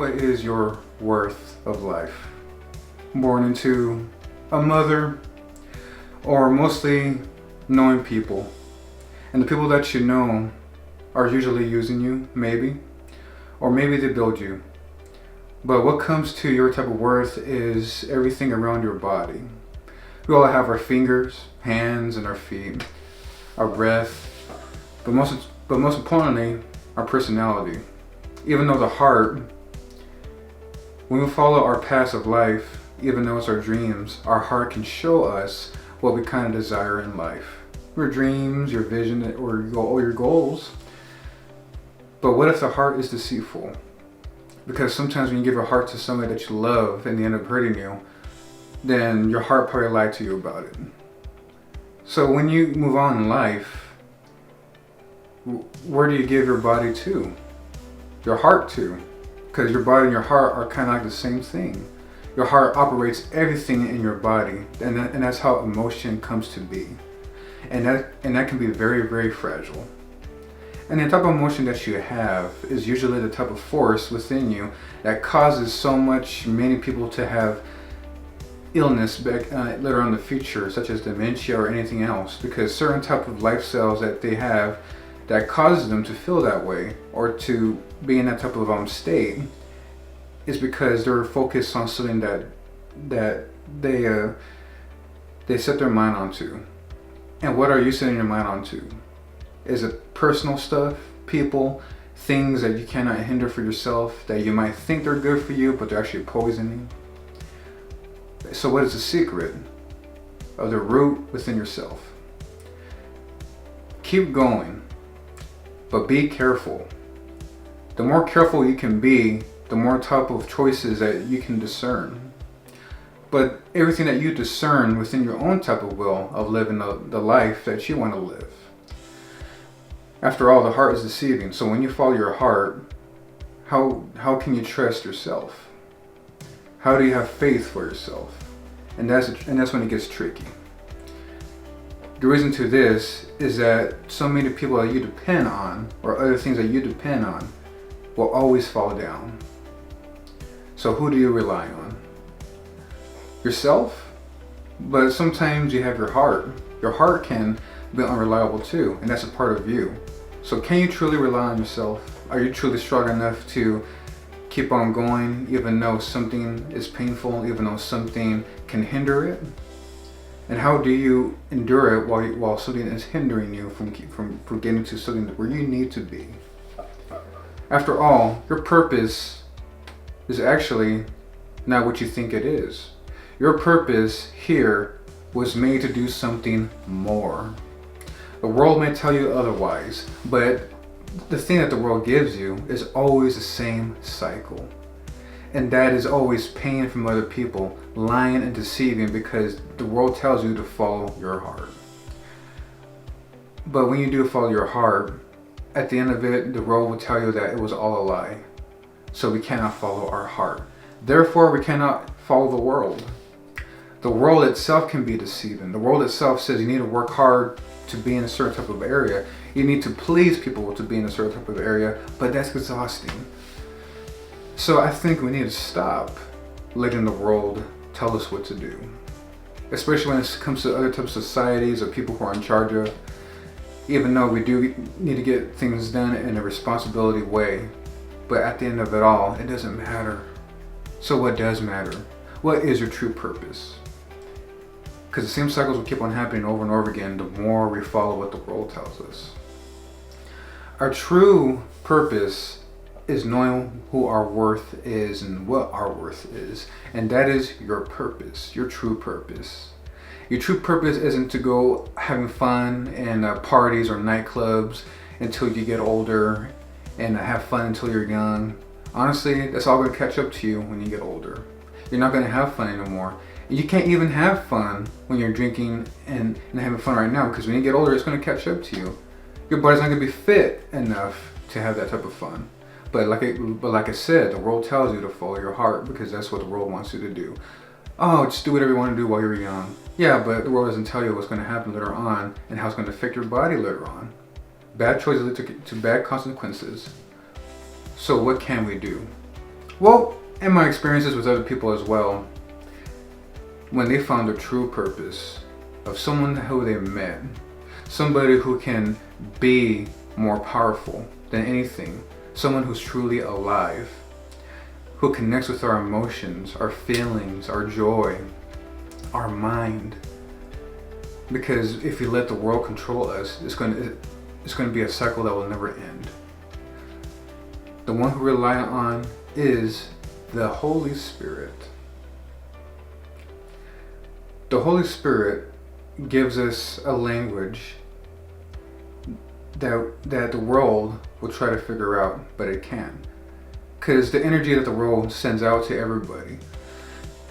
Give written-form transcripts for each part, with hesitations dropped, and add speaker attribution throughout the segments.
Speaker 1: What is your worth of life? Born into a mother, or mostly knowing people. And the people that you know are usually using you, maybe. Or maybe they build you. But what comes to your type of worth is everything around your body. We all have our fingers, hands, and our feet, our breath, but most importantly, our personality. Even though the heart, when we follow our path of life, even though it's our dreams, our heart can show us what we kind of desire in life. Your dreams, your vision, or your goals. But what if the heart is deceitful? Because sometimes when you give your heart to somebody that you love and they end up hurting you, then your heart probably lied to you about it. So when you move on in life, where do you give your body to? Your heart to? Because your body and your heart are kind of like the same thing. Your heart operates everything in your body, and that's how emotion comes to be. And that can be very, very fragile. And the type of emotion that you have is usually the type of force within you that causes so many people to have illness later on in the future, such as dementia or anything else, because certain type of life cells that they have that causes them to feel that way or to be in that type of state is because they're focused on something that they set their mind onto. And what are you setting your mind onto? Is it personal stuff, people, things that you cannot hinder for yourself, that you might think they're good for you, but they're actually poisoning? So what is the secret of the root within yourself? Keep going, but be careful. The more careful you can be, the more type of choices that you can discern. But everything that you discern within your own type of will of living the life that you want to live. After all, the heart is deceiving. So when you follow your heart, how can you trust yourself? How do you have faith for yourself? And that's when it gets tricky. The reason to this is that so many people that you depend on, or other things that you depend on, will always fall down. So who do you rely on? Yourself? But sometimes you have your heart. Your heart can be unreliable too, and that's a part of you. So can you truly rely on yourself? Are you truly strong enough to keep on going even though something is painful, even though something can hinder it? And how do you endure it while something is hindering you from getting to something where you need to be? After all, your purpose is actually not what you think it is. Your purpose here was made to do something more. The world may tell you otherwise, but the thing that the world gives you is always the same cycle. And that is always pain from other people, lying and deceiving, because the world tells you to follow your heart. But when you do follow your heart, at the end of it, the world will tell you that it was all a lie. So we cannot follow our heart. Therefore, we cannot follow the world. The world itself can be deceiving. The world itself says you need to work hard to be in a certain type of area. You need to please people to be in a certain type of area, but that's exhausting. So I think we need to stop letting the world tell us what to do. Especially when it comes to other types of societies or people who are in charge of, even though we do need to get things done in a responsibility way. But at the end of it all, it doesn't matter. So what does matter? What is your true purpose? Because the same cycles will keep on happening over and over again the more we follow what the world tells us. Our true purpose is knowing who our worth is and what our worth is. And that is your purpose, your true purpose. Your true purpose isn't to go having fun in parties or nightclubs until you get older and have fun until you're young. Honestly, that's all going to catch up to you when you get older. You're not going to have fun anymore. You can't even have fun when you're drinking and having fun right now, because when you get older, it's going to catch up to you. Your body's not going to be fit enough to have that type of fun. But like I said, the world tells you to follow your heart because that's what the world wants you to do. Oh, just do whatever you want to do while you're young. Yeah, but the world doesn't tell you what's going to happen later on and how it's going to affect your body later on. Bad choices lead to bad consequences. So what can we do? Well, in my experiences with other people as well, when they found their true purpose of someone who they met, somebody who can be more powerful than anything, someone who's truly alive, who connects with our emotions, our feelings, our joy, our mind. Because if we let the world control us, it's going to be a cycle that will never end. The one who we rely on is the Holy Spirit. The Holy Spirit gives us a language that the world will try to figure out, but it can't. Because the energy that the world sends out to everybody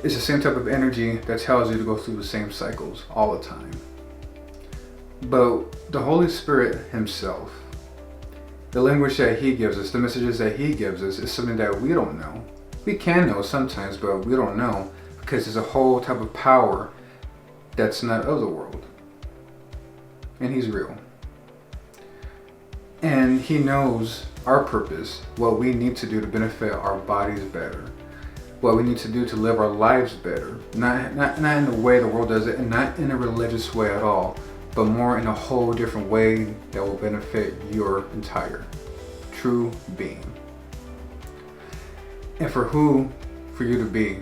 Speaker 1: is the same type of energy that tells you to go through the same cycles all the time. But the Holy Spirit himself, the language that he gives us, the messages that he gives us, is something that we don't know. We can know sometimes, but we don't know, because there's a whole type of power that's not of the world. And he's real. And he knows our purpose, what we need to do to benefit our bodies better, what we need to do to live our lives better. Not in the way the world does it, and not in a religious way at all, but more in a whole different way that will benefit your entire true being. And for you to be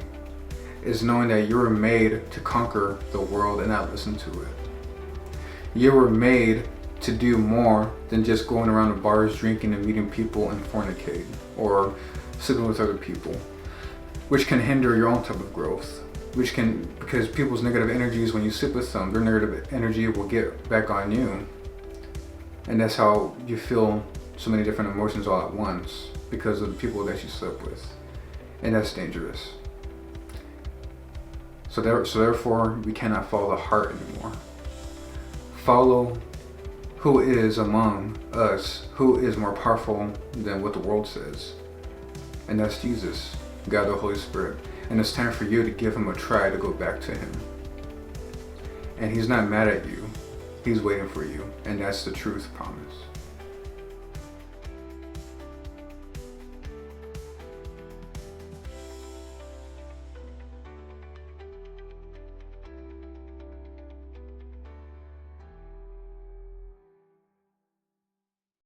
Speaker 1: is knowing that you were made to conquer the world and not listen to it. You were made to do more than just going around the bars, drinking and meeting people and fornicating or sleeping with other people, which can hinder your own type of growth. Because people's negative energies, when you sit with them, their negative energy will get back on you. And that's how you feel so many different emotions all at once, because of the people that you slept with. And that's dangerous. So therefore, we cannot follow the heart anymore. Follow who is among us, who is more powerful than what the world says. And that's Jesus, God the Holy Spirit. And it's time for you to give him a try to go back to him. And he's not mad at you. He's waiting for you. And that's the truth promise.